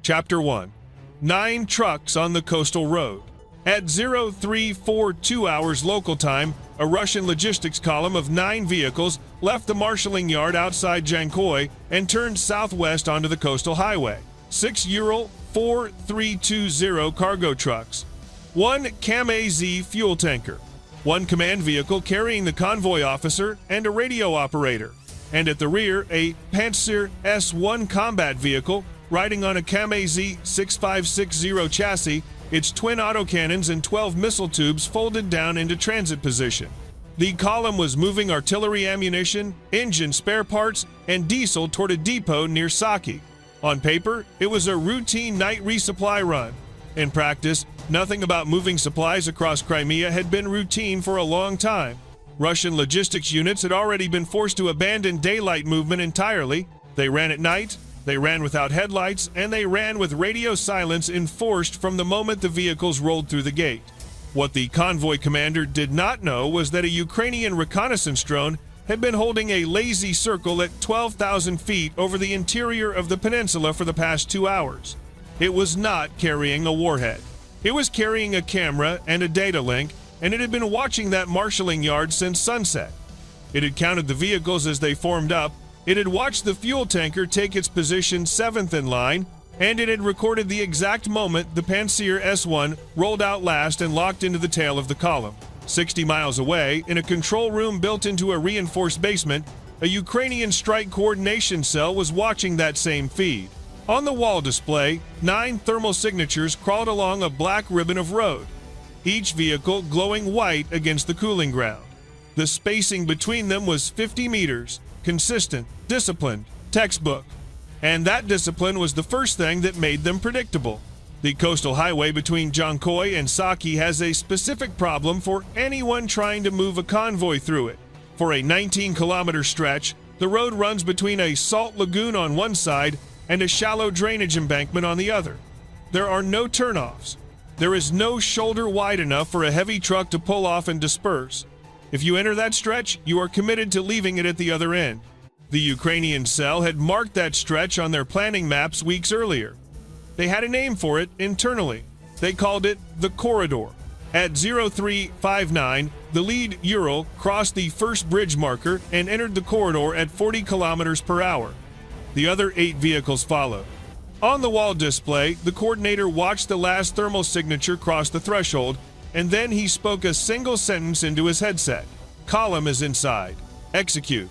Chapter 1. 9 trucks on the coastal road. At 0342 hours local time, a Russian logistics column of 9 vehicles left the marshalling yard outside Convoy and turned southwest onto the coastal highway. 6 Ural 4320 cargo trucks, 1 CAM-AZ fuel tanker, 1 command vehicle carrying the convoy officer and a radio operator, and at the rear, a Panzer S-1 combat vehicle riding on a CAM-AZ 6560 chassis, its twin autocannons and 12 missile tubes folded down into transit position. The column was moving artillery ammunition, engine spare parts, and diesel toward a depot near Saki. On paper, it was a routine night resupply run. In practice, nothing about moving supplies across Crimea had been routine for a long time. Russian logistics units had already been forced to abandon daylight movement entirely. They ran at night, they ran without headlights, and they ran with radio silence enforced from the moment the vehicles rolled through the gate. What the convoy commander did not know was that a Ukrainian reconnaissance drone had been holding a lazy circle at 12,000 feet over the interior of the peninsula for the past 2 hours. It was not carrying a warhead. It was carrying a camera and a data link, and it had been watching that marshalling yard since sunset. It had counted the vehicles as they formed up, it had watched the fuel tanker take its position 7th in line, and it had recorded the exact moment the Panzer S-1 rolled out last and locked into the tail of the column. 60 miles away, in a control room built into a reinforced basement, a Ukrainian strike coordination cell was watching that same feed. On the wall display, 9 thermal signatures crawled along a black ribbon of road, each vehicle glowing white against the cooling ground. The spacing between them was 50 meters, consistent, disciplined, textbook. And that discipline was the first thing that made them predictable. The coastal highway between Convoy and Saki has a specific problem for anyone trying to move a convoy through it. For a 19-kilometer stretch, the road runs between a salt lagoon on one side and a shallow drainage embankment on the other. There are no turnoffs. There is no shoulder wide enough for a heavy truck to pull off and disperse. If you enter that stretch, you are committed to leaving it at the other end. The Ukrainian cell had marked that stretch on their planning maps weeks earlier. They had a name for it internally. They called it the corridor. At 0359, the lead Ural crossed the first bridge marker and entered the corridor at 40 kilometers per hour. The other 8 vehicles followed. On the wall display, the coordinator watched the last thermal signature cross the threshold, and then he spoke a single sentence into his headset. Column is inside. Execute.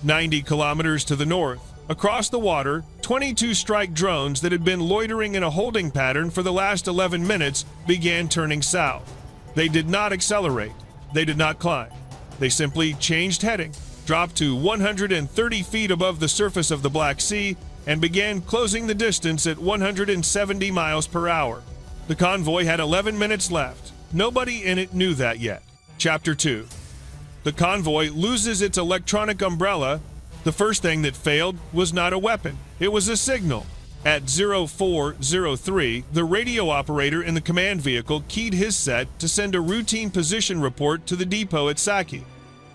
90 kilometers to the north, across the water, 22 strike drones that had been loitering in a holding pattern for the last 11 minutes began turning south. They did not accelerate. They did not climb. They simply changed heading, dropped to 130 feet above the surface of the Black Sea, and began closing the distance at 170 miles per hour. The convoy had 11 minutes left. Nobody in it knew that yet. Chapter 2. The convoy loses its electronic umbrella. The first thing that failed was not a weapon. It was a signal. At 0403, the radio operator in the command vehicle keyed his set to send a routine position report to the depot at Saki.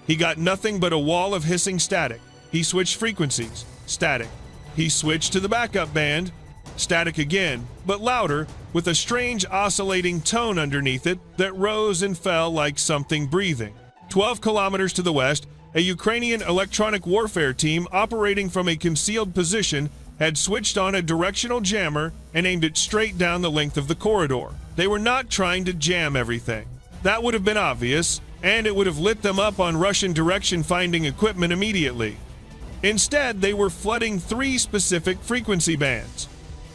He got nothing but a wall of hissing static. He switched frequencies. Static. He switched to the backup band. Static again, but louder, with a strange oscillating tone underneath it that rose and fell like something breathing. 12 kilometers to the west, a Ukrainian electronic warfare team operating from a concealed position had switched on a directional jammer and aimed it straight down the length of the corridor. They were not trying to jam everything. That would have been obvious, and it would have lit them up on Russian direction-finding equipment immediately. Instead, they were flooding 3 specific frequency bands.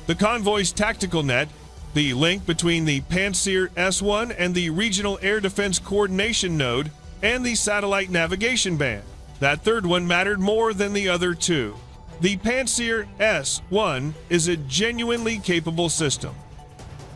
The convoy's tactical net, the link between the Panzer S-1 and the Regional Air Defense Coordination Node, and the satellite navigation band. That third one mattered more than the other 2. The Panzer S-1 is a genuinely capable system.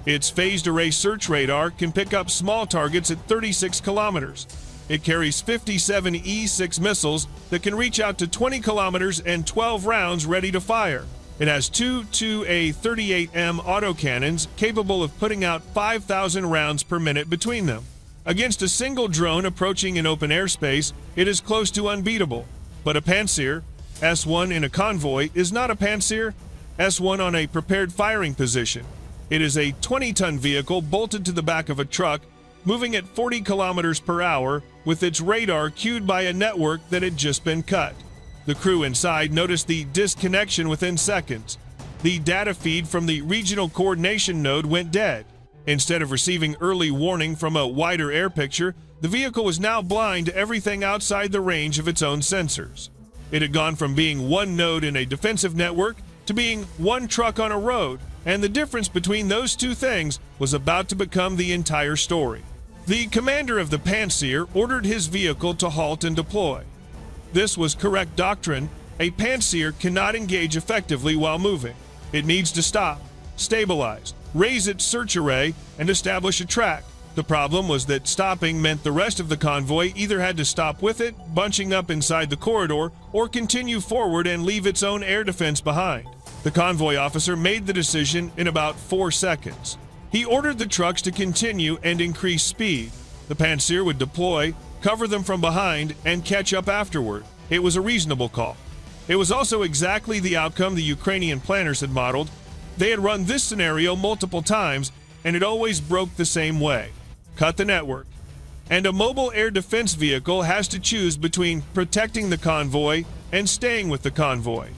Its phased array search radar can pick up small targets at 36 kilometers. It carries 57 E-6 missiles that can reach out to 20 kilometers and 12 rounds ready to fire. It has 2 2A38M autocannons capable of putting out 5,000 rounds per minute between them. Against a single drone approaching in open airspace, it is close to unbeatable. But a Panzer S-1 in a convoy is not a Panzer. S1 on a prepared firing position. It is a 20-ton vehicle bolted to the back of a truck, moving at 40 kilometers per hour with its radar cued by a network that had just been cut. The crew inside noticed the disconnection within seconds. The data feed from the regional coordination node went dead. Instead of receiving early warning from a wider air picture, the vehicle was now blind to everything outside the range of its own sensors. It had gone from being one node in a defensive network to being one truck on a road, and the difference between those two things was about to become the entire story. The commander of the Pantsir ordered his vehicle to halt and deploy. This was correct doctrine. A Pantsir cannot engage effectively while moving. It needs to stop, stabilize, raise its search array, and establish a track. The problem was that stopping meant the rest of the convoy either had to stop with it, bunching up inside the corridor, or continue forward and leave its own air defense behind. The convoy officer made the decision in about 4 seconds. He ordered the trucks to continue and increase speed. The Pantsir would deploy, cover them from behind, and catch up afterward. It was a reasonable call. It was also exactly the outcome the Ukrainian planners had modeled. They had run this scenario multiple times, and it always broke the same way. Cut the network. And a mobile air defense vehicle has to choose between protecting the convoy and staying with the convoy.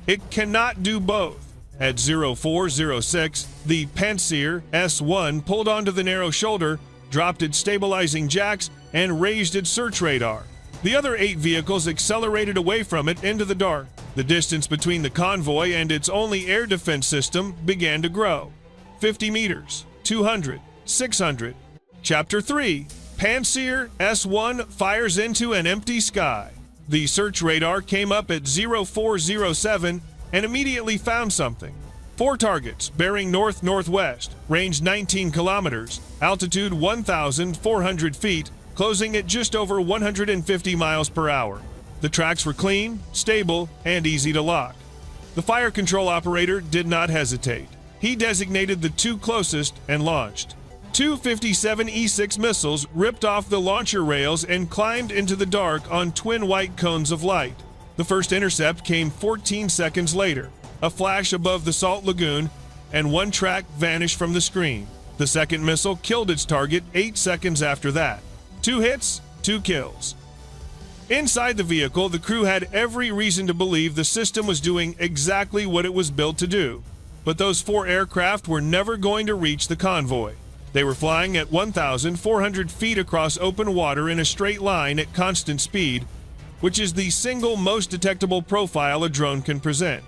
It cannot do both. At 0406, the Pantsir S1 pulled onto the narrow shoulder, dropped its stabilizing jacks, and raised its search radar. The other 8 vehicles accelerated away from it into the dark. The distance between the convoy and its only air defense system began to grow. 50 meters, 200, 600. Chapter 3. Pantsir S1 fires into an empty sky. The search radar came up at 0407 and immediately found something. 4 targets bearing north-northwest, range 19 kilometers, altitude 1,400 feet, closing at just over 150 miles per hour. The tracks were clean, stable, and easy to lock. The fire control operator did not hesitate. He designated the 2 closest and launched. 2 57E6 missiles ripped off the launcher rails and climbed into the dark on twin white cones of light. The first intercept came 14 seconds later, a flash above the salt lagoon, and 1 track vanished from the screen. The second missile killed its target 8 seconds after that. 2 hits, 2 kills. Inside the vehicle, the crew had every reason to believe the system was doing exactly what it was built to do. But those 4 aircraft were never going to reach the convoy. They were flying at 1,400 feet across open water in a straight line at constant speed, which is the single most detectable profile a drone can present.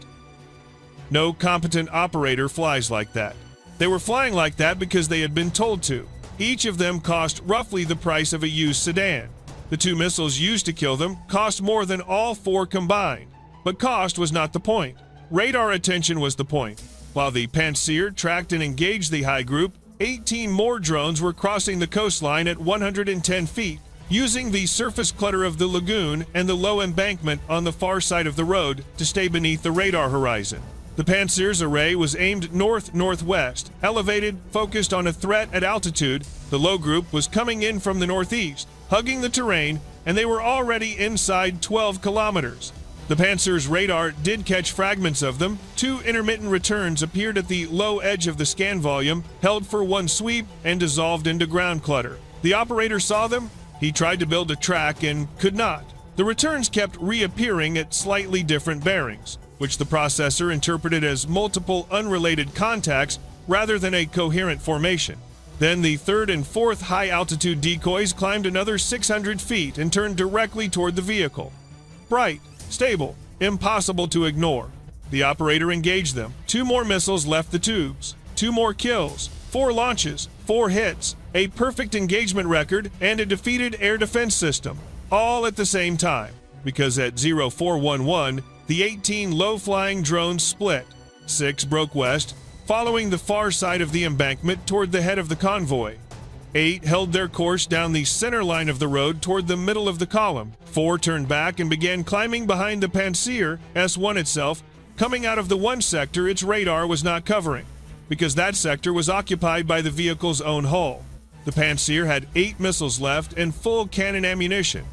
No competent operator flies like that. They were flying like that because they had been told to. Each of them cost roughly the price of a used sedan. The 2 missiles used to kill them cost more than all 4 combined. But cost was not the point. Radar attention was the point. While the Pantsir tracked and engaged the high group, 18 more drones were crossing the coastline at 110 feet, using the surface clutter of the lagoon and the low embankment on the far side of the road to stay beneath the radar horizon. The Pantsir's array was aimed north-northwest, elevated, focused on a threat at altitude. The low group was coming in from the northeast, hugging the terrain, and they were already inside 12 kilometers. The Pantsir's radar did catch fragments of them. 2 intermittent returns appeared at the low edge of the scan volume, held for 1 sweep, and dissolved into ground clutter. The operator saw them. He tried to build a track and could not. The returns kept reappearing at slightly different bearings, which the processor interpreted as multiple unrelated contacts rather than a coherent formation. Then the 3rd and 4th high-altitude decoys climbed another 600 feet and turned directly toward the vehicle. Bright, stable, impossible to ignore. The operator engaged them. 2 more missiles left the tubes. 2 more kills, 4 launches, 4 hits, a perfect engagement record, and a defeated air defense system, all at the same time, because at 0411, the 18 low-flying drones split. 6 broke west, following the far side of the embankment toward the head of the convoy. 8 held their course down the center line of the road toward the middle of the column. 4 turned back and began climbing behind the Pantsir S1 itself, coming out of the one sector its radar was not covering, because that sector was occupied by the vehicle's own hull. The Pantsir had 8 missiles left and full cannon ammunition.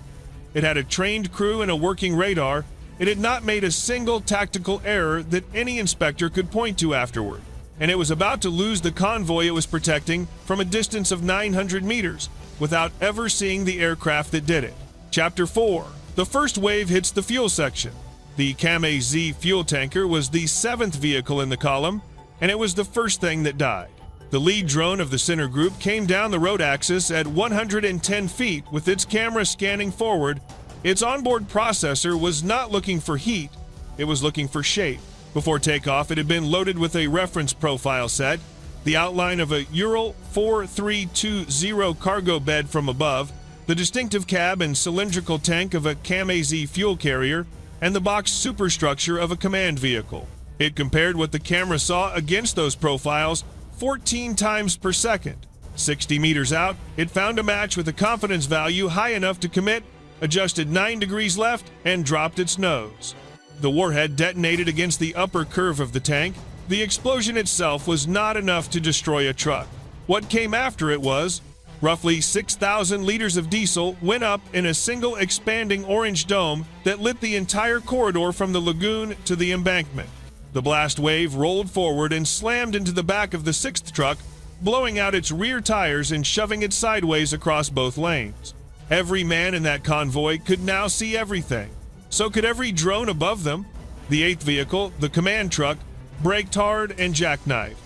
It had a trained crew and a working radar. it had not made a single tactical error that any inspector could point to afterward, and it was about to lose the convoy it was protecting from a distance of 900 meters without ever seeing the aircraft that did it. Chapter 4. The first wave hits the fuel section. The Crimea Z fuel tanker was the 7th vehicle in the column, and it was the first thing that died. The lead drone of the center group came down the road axis at 110 feet with its camera scanning forward. Its onboard processor was not looking for heat, it was looking for shape. Before takeoff, it had been loaded with a reference profile set, the outline of a Ural 4320 cargo bed from above, the distinctive cab and cylindrical tank of a Crimea Z fuel carrier, and the box superstructure of a command vehicle. It compared what the camera saw against those profiles 14 times per second. 60 meters out, it found a match with a confidence value high enough to commit, adjusted 9 degrees left, and dropped its nose. The warhead detonated against the upper curve of the tank. The explosion itself was not enough to destroy a truck. What came after it was, roughly 6,000 liters of diesel went up in a single expanding orange dome that lit the entire corridor from the lagoon to the embankment. The blast wave rolled forward and slammed into the back of the 6th truck, blowing out its rear tires and shoving it sideways across both lanes. Every man in that convoy could now see everything. So could every drone above them. The 8th vehicle, the command truck, braked hard and jackknifed.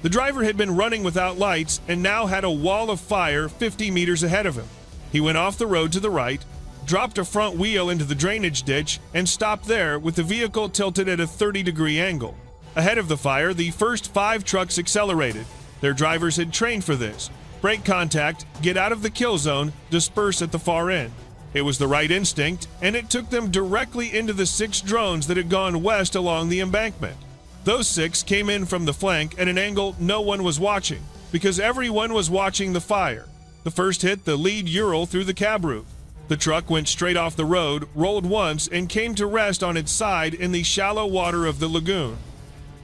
The driver had been running without lights and now had a wall of fire 50 meters ahead of him. He went off the road to the right, dropped a front wheel into the drainage ditch, and stopped there with the vehicle tilted at a 30-degree angle. Ahead of the fire, the first 5 trucks accelerated. Their drivers had trained for this. Break contact, get out of the kill zone, disperse at the far end. It was the right instinct, and it took them directly into the 6 drones that had gone west along the embankment. Those 6 came in from the flank at an angle no one was watching, because everyone was watching the fire. The first hit the lead Ural through the cab roof. The truck went straight off the road, rolled once, and came to rest on its side in the shallow water of the lagoon.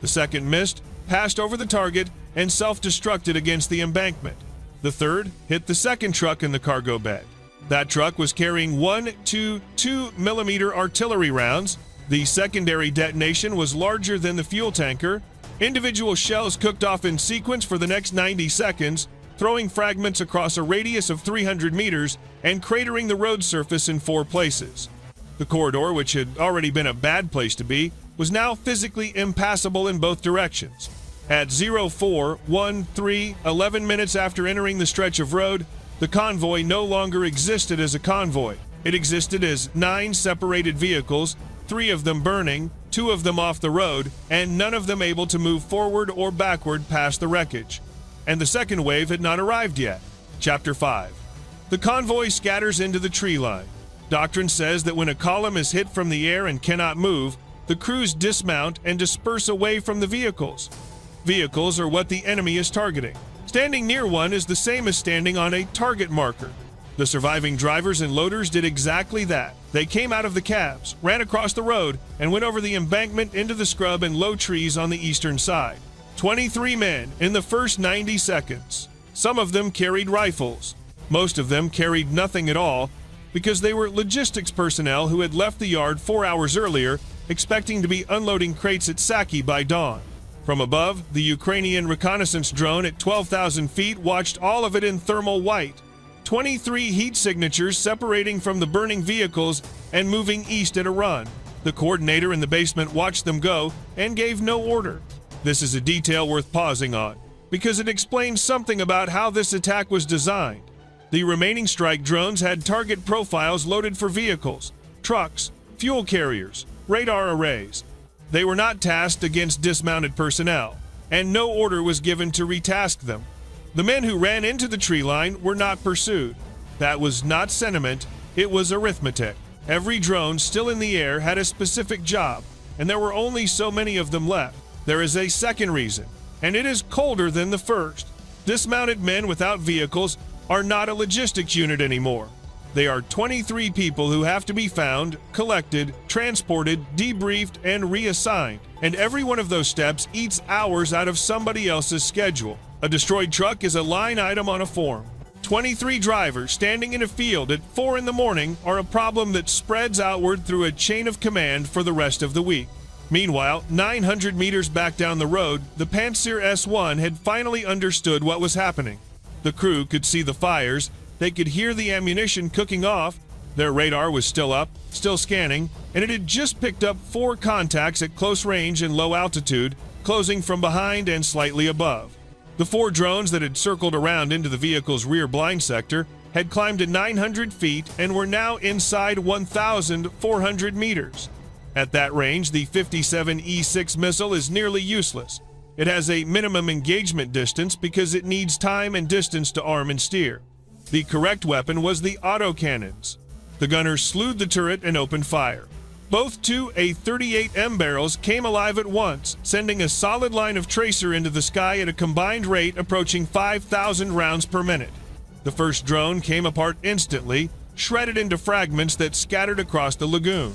The second missed, passed over the target, and self-destructed against the embankment. The third hit the second truck in the cargo bed. That truck was carrying 1 to 2 millimeter artillery rounds. The secondary detonation was larger than the fuel tanker. Individual shells cooked off in sequence for the next 90 seconds, throwing fragments across a radius of 300 meters and cratering the road surface in 4 places. The corridor, which had already been a bad place to be, was now physically impassable in both directions. At 0413, 11 minutes after entering the stretch of road, the convoy no longer existed as a convoy. It existed as 9 separated vehicles, 3 of them burning, 2 of them off the road, and none of them able to move forward or backward past the wreckage. And the second wave had not arrived yet. Chapter 5. The convoy scatters into the tree line. Doctrine says that when a column is hit from the air and cannot move, the crews dismount and disperse away from the vehicles. Vehicles are what the enemy is targeting. Standing near one is the same as standing on a target marker. The surviving drivers and loaders did exactly that. They came out of the cabs, ran across the road, and went over the embankment into the scrub and low trees on the eastern side. 23 men in the first 90 seconds. Some of them carried rifles. Most of them carried nothing at all because they were logistics personnel who had left the yard 4 hours earlier, expecting to be unloading crates at Saki by dawn. From above, the Ukrainian reconnaissance drone at 12,000 feet watched all of it in thermal white. 23 heat signatures separating from the burning vehicles and moving east at a run. The coordinator in the basement watched them go and gave no order. This is a detail worth pausing on, because it explains something about how this attack was designed. The remaining strike drones had target profiles loaded for vehicles, trucks, fuel carriers, radar arrays. They were not tasked against dismounted personnel, and no order was given to retask them. The men who ran into the tree line were not pursued. That was not sentiment, it was arithmetic. Every drone still in the air had a specific job, and there were only so many of them left. There is a second reason, and it is colder than the first. Dismounted men without vehicles are not a logistics unit anymore. They are 23 people who have to be found, collected, transported, debriefed, and reassigned. And every one of those steps eats hours out of somebody else's schedule. A destroyed truck is a line item on a form. 23 drivers standing in a field at 4 in the morning are a problem that spreads outward through a chain of command for the rest of the week. Meanwhile, 900 meters back down the road, the Pantsir S1 had finally understood what was happening. The crew could see the fires, they could hear the ammunition cooking off, their radar was still up, still scanning, and it had just picked up 4 contacts at close range and low altitude, closing from behind and slightly above. The 4 drones that had circled around into the vehicle's rear blind sector had climbed to 900 feet and were now inside 1,400 meters. At that range, the 57 E6 missile is nearly useless. It has a minimum engagement distance because it needs time and distance to arm and steer. The correct weapon was the autocannons. The gunners slewed the turret and opened fire. Both 2 A-38M barrels came alive at once, sending a solid line of tracer into the sky at a combined rate approaching 5,000 rounds per minute. The first drone came apart instantly, shredded into fragments that scattered across the lagoon.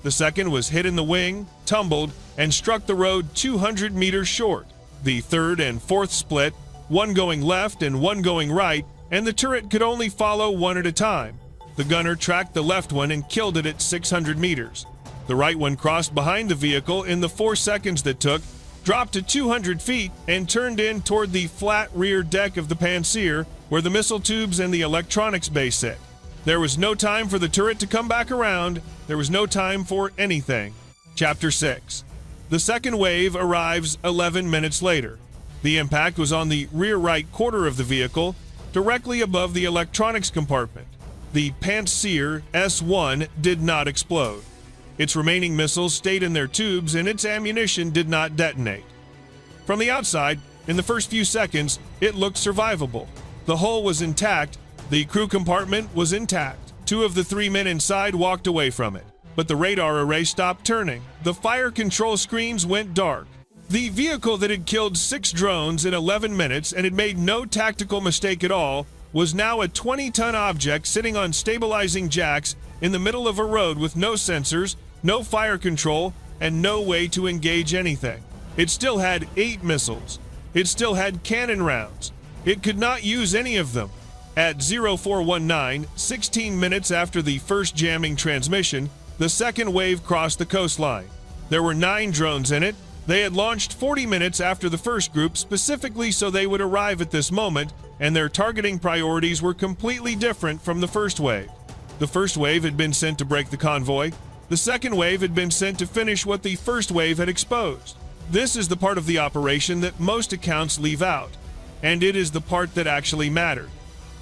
The second was hit in the wing, tumbled, and struck the road 200 meters short. The third and fourth split, one going left and one going right, and the turret could only follow one at a time. The gunner tracked the left one and killed it at 600 meters. The right one crossed behind the vehicle in the 4 seconds that took, dropped to 200 feet, and turned in toward the flat rear deck of the Pantsir, where the missile tubes and the electronics bay sit. There was no time for the turret to come back around. There was no time for anything. Chapter 6. The second wave arrives 11 minutes later. The impact was on the rear right quarter of the vehicle, directly above the electronics compartment. The Pantsir S1 did not explode. Its remaining missiles stayed in their tubes and its ammunition did not detonate. From the outside, in the first few seconds, it looked survivable. The hull was intact. The crew compartment was intact. 2 of the 3 men inside walked away from it. But the radar array stopped turning. The fire control screens went dark. The vehicle that had killed 6 drones in 11 minutes and had made no tactical mistake at all was now a 20-ton object sitting on stabilizing jacks in the middle of a road with no sensors, no fire control, and no way to engage anything. It still had 8 missiles. It still had cannon rounds. It could not use any of them. At 0419, 16 minutes after the first jamming transmission, the second wave crossed the coastline. There were 9 drones in it. They had launched 40 minutes after the first group specifically so they would arrive at this moment, and their targeting priorities were completely different from the first wave. The first wave had been sent to break the convoy. The second wave had been sent to finish what the first wave had exposed. This is the part of the operation that most accounts leave out, and it is the part that actually mattered.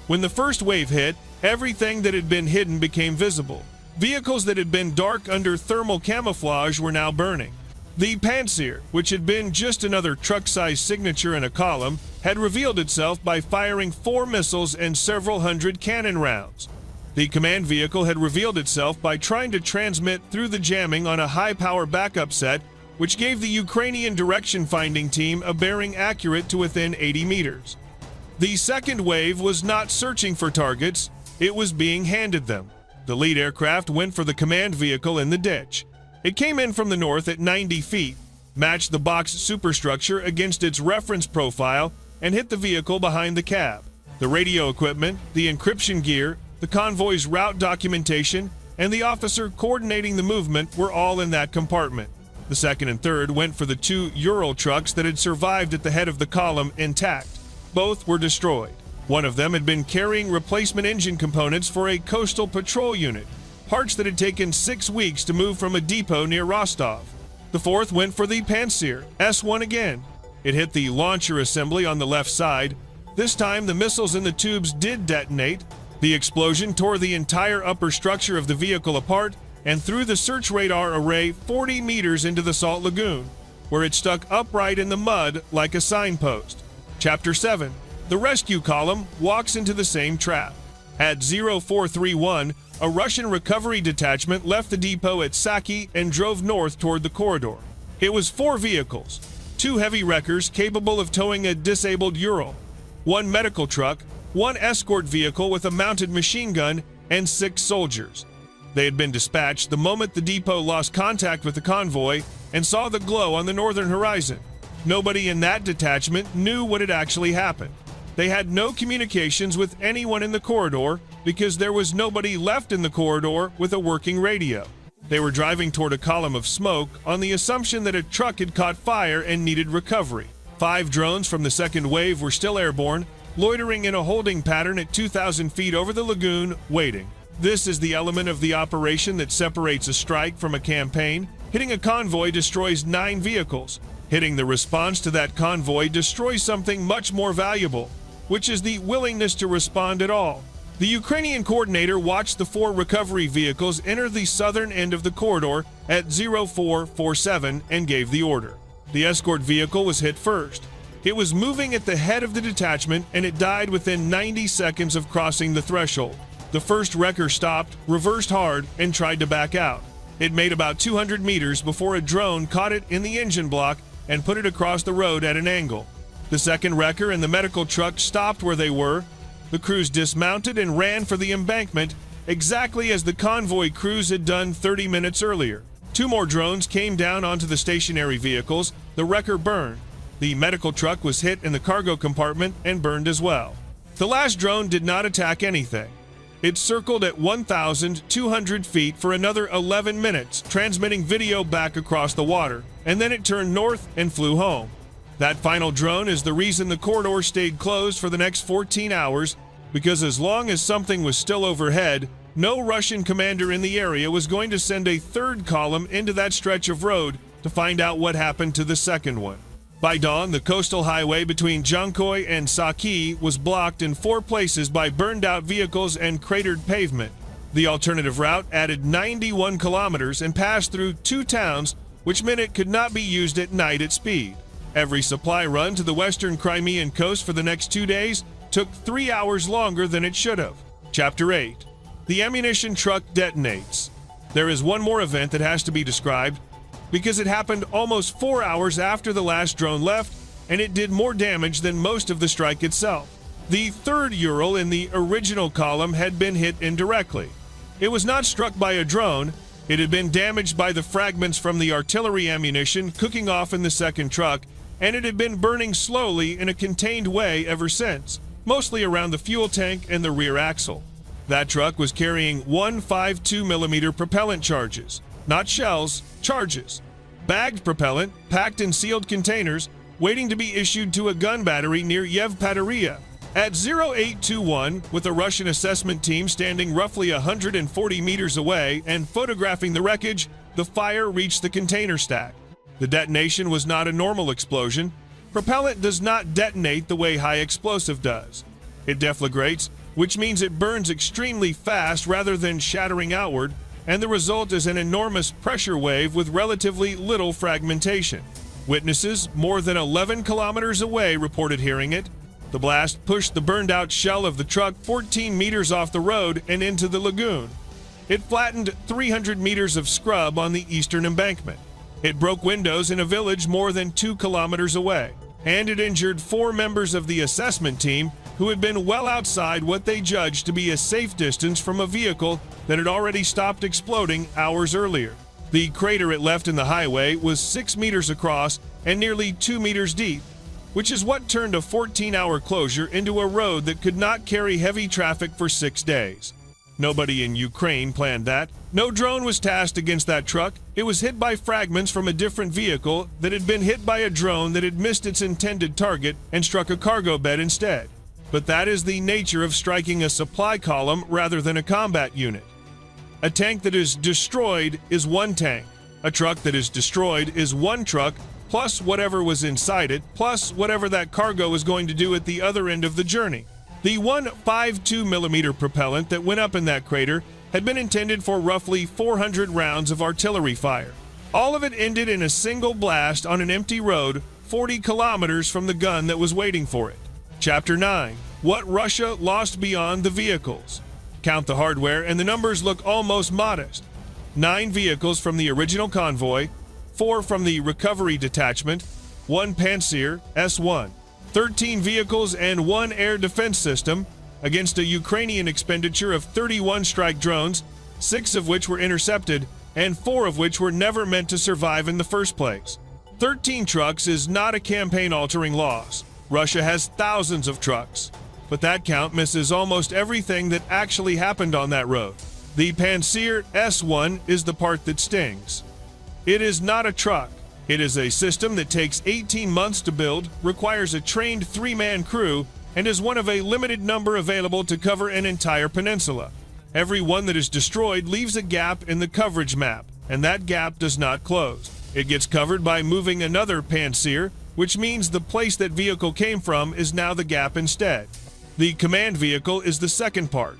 When the first wave hit, everything that had been hidden became visible. Vehicles that had been dark under thermal camouflage were now burning. The Pantsir, which had been just another truck-sized signature in a column, had revealed itself by firing 4 missiles and several hundred cannon rounds. The command vehicle had revealed itself by trying to transmit through the jamming on a high-power backup set, which gave the Ukrainian direction-finding team a bearing accurate to within 80 meters. The second wave was not searching for targets, it was being handed them. The lead aircraft went for the command vehicle in the ditch. It came in from the north at 90 feet, matched the box superstructure against its reference profile, and hit the vehicle behind the cab. The radio equipment, the encryption gear, the convoy's route documentation, and the officer coordinating the movement were all in that compartment. The second and third went for the 2 Ural trucks that had survived at the head of the column intact. Both were destroyed. One of them had been carrying replacement engine components for a coastal patrol unit, parts that had taken 6 weeks to move from a depot near Rostov. The fourth went for the Pantsir S1 again. It hit the launcher assembly on the left side. This time the missiles in the tubes did detonate. The explosion tore the entire upper structure of the vehicle apart and threw the search radar array 40 meters into the salt lagoon, where it stuck upright in the mud like a signpost. Chapter 7. The rescue column walks into the same trap. At 0431, a Russian recovery detachment left the depot at Saki and drove north toward the corridor. It was 4 vehicles, 2 heavy wreckers capable of towing a disabled Ural, 1 medical truck, 1 escort vehicle with a mounted machine gun, and 6 soldiers. They had been dispatched the moment the depot lost contact with the convoy and saw the glow on the northern horizon. Nobody in that detachment knew what had actually happened. They had no communications with anyone in the corridor because there was nobody left in the corridor with a working radio. They were driving toward a column of smoke on the assumption that a truck had caught fire and needed recovery. 5 drones from the second wave were still airborne, loitering in a holding pattern at 2,000 feet over the lagoon, waiting. This is the element of the operation that separates a strike from a campaign. Hitting a convoy destroys 9 vehicles. Hitting the response to that convoy destroys something much more valuable, which is the willingness to respond at all. The Ukrainian coordinator watched the 4 recovery vehicles enter the southern end of the corridor at 0447 and gave the order. The escort vehicle was hit first. It was moving at the head of the detachment and it died within 90 seconds of crossing the threshold. The first wrecker stopped, reversed hard, and tried to back out. It made about 200 meters before a drone caught it in the engine block and put it across the road at an angle. The second wrecker and the medical truck stopped where they were. The crews dismounted and ran for the embankment, exactly as the convoy crews had done 30 minutes earlier. 2 more drones came down onto the stationary vehicles. The wrecker burned. The medical truck was hit in the cargo compartment and burned as well. The last drone did not attack anything. It circled at 1,200 feet for another 11 minutes, transmitting video back across the water, and then it turned north and flew home. That final drone is the reason the corridor stayed closed for the next 14 hours, because as long as something was still overhead, no Russian commander in the area was going to send a 3rd column into that stretch of road to find out what happened to the second one. By dawn, the coastal highway between Convoy and Saki was blocked in 4 places by burned-out vehicles and cratered pavement. The alternative route added 91 kilometers and passed through 2 towns, which meant it could not be used at night at speed. Every supply run to the western Crimean coast for the next 2 days took 3 hours longer than it should have. Chapter 8. The ammunition truck detonates. There is one more event that has to be described because it happened almost 4 hours after the last drone left, and it did more damage than most of the strike itself. The 3rd Ural in the original column had been hit indirectly. It was not struck by a drone. It had been damaged by the fragments from the artillery ammunition cooking off in the second truck, and it had been burning slowly in a contained way ever since, mostly around the fuel tank and the rear axle. That truck was carrying 152mm propellant charges, not shells, charges. Bagged propellant, packed in sealed containers, waiting to be issued to a gun battery near Yevpatoria. At 0821, with a Russian assessment team standing roughly 140 meters away and photographing the wreckage, the fire reached the container stack. The detonation was not a normal explosion. Propellant does not detonate the way high explosive does. It deflagrates, which means it burns extremely fast rather than shattering outward, and the result is an enormous pressure wave with relatively little fragmentation. Witnesses more than 11 kilometers away reported hearing it. The blast pushed the burned-out shell of the truck 14 meters off the road and into the lagoon. It flattened 300 meters of scrub on the eastern embankment. It broke windows in a village more than 2 kilometers away, and it injured 4 members of the assessment team who had been well outside what they judged to be a safe distance from a vehicle that had already stopped exploding hours earlier. The crater it left in the highway was 6 meters across and nearly 2 meters deep, which is what turned a 14-hour closure into a road that could not carry heavy traffic for 6 days. Nobody in Ukraine planned that. No drone was tasked against that truck. It was hit by fragments from a different vehicle that had been hit by a drone that had missed its intended target and struck a cargo bed instead. But that is the nature of striking a supply column rather than a combat unit. A tank that is destroyed is one tank. A truck that is destroyed is one truck, plus whatever was inside it, plus whatever that cargo was going to do at the other end of the journey. The 152mm propellant that went up in that crater had been intended for roughly 400 rounds of artillery fire. All of it ended in a single blast on an empty road 40 kilometers from the gun that was waiting for it. Chapter 9. What Russia lost beyond the vehicles. Count the hardware and the numbers look almost modest. 9 vehicles from the original convoy, 4 from the recovery detachment, 1 Pantsir S-1. 13 vehicles and 1 air defense system against a Ukrainian expenditure of 31 strike drones, 6 of which were intercepted and 4 of which were never meant to survive in the first place. 13 trucks is not a campaign-altering loss. Russia has thousands of trucks, but that count misses almost everything that actually happened on that road. The Pantsir S1 is the part that stings. It is not a truck. It is a system that takes 18 months to build, requires a trained 3-man crew, and is one of a limited number available to cover an entire peninsula. Every one that is destroyed leaves a gap in the coverage map, and that gap does not close. It gets covered by moving another Pantsir, which means the place that vehicle came from is now the gap instead. The command vehicle is the second part.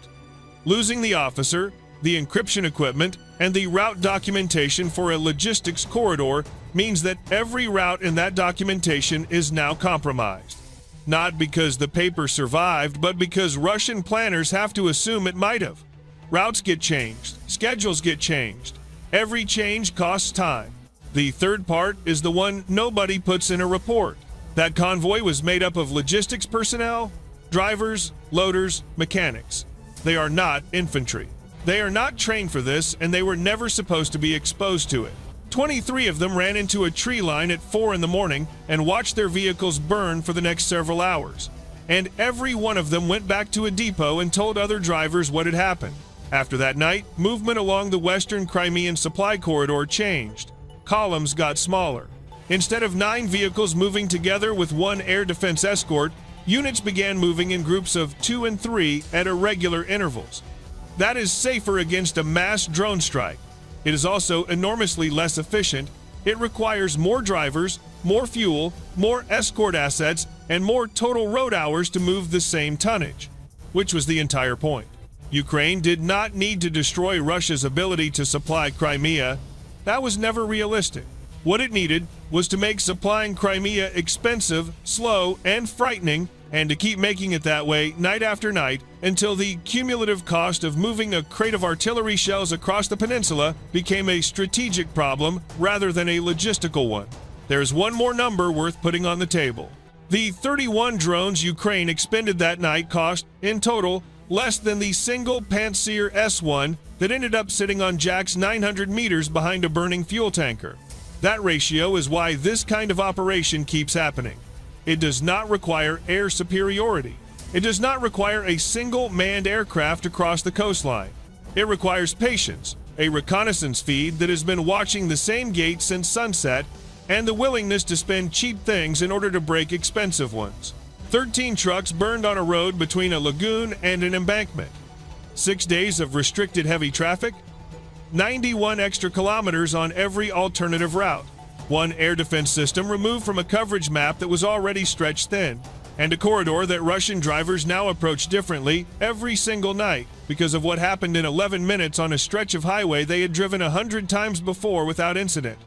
Losing the officer, the encryption equipment, and the route documentation for a logistics corridor means that every route in that documentation is now compromised. Not because the paper survived, but because Russian planners have to assume it might have. Routes get changed, schedules get changed. Every change costs time. The third part is the one nobody puts in a report. That convoy was made up of logistics personnel, drivers, loaders, mechanics. They are not infantry. They are not trained for this, and they were never supposed to be exposed to it. 23 of them ran into a tree line at 4 in the morning and watched their vehicles burn for the next several hours. And every one of them went back to a depot and told other drivers what had happened. After that night, movement along the western Crimean supply corridor changed. Columns got smaller. Instead of 9 vehicles moving together with one air defense escort, units began moving in groups of 2 and 3 at irregular intervals. That is safer against a mass drone strike. It is also enormously less efficient. It requires more drivers, more fuel, more escort assets, and more total road hours to move the same tonnage, which was the entire point. Ukraine did not need to destroy Russia's ability to supply Crimea. That was never realistic. What it needed was to make supplying Crimea expensive, slow, and frightening, and to keep making it that way night after night until the cumulative cost of moving a crate of artillery shells across the peninsula became a strategic problem rather than a logistical one. There's one more number worth putting on the table. The 31 drones Ukraine expended that night cost, in total, less than the single Pantsir S1 that ended up sitting on jacks 900 meters behind a burning fuel tanker. That ratio is why this kind of operation keeps happening. It does not require air superiority. It does not require a single manned aircraft across the coastline. It requires patience, a reconnaissance feed that has been watching the same gate since sunset, and the willingness to spend cheap things in order to break expensive ones. 13 trucks burned on a road between a lagoon and an embankment. 6 days of restricted heavy traffic. 91 extra kilometers on every alternative route. One air defense system removed from a coverage map that was already stretched thin, and a corridor that Russian drivers now approach differently every single night because of what happened in 11 minutes on a stretch of highway they had driven 100 times before without incident.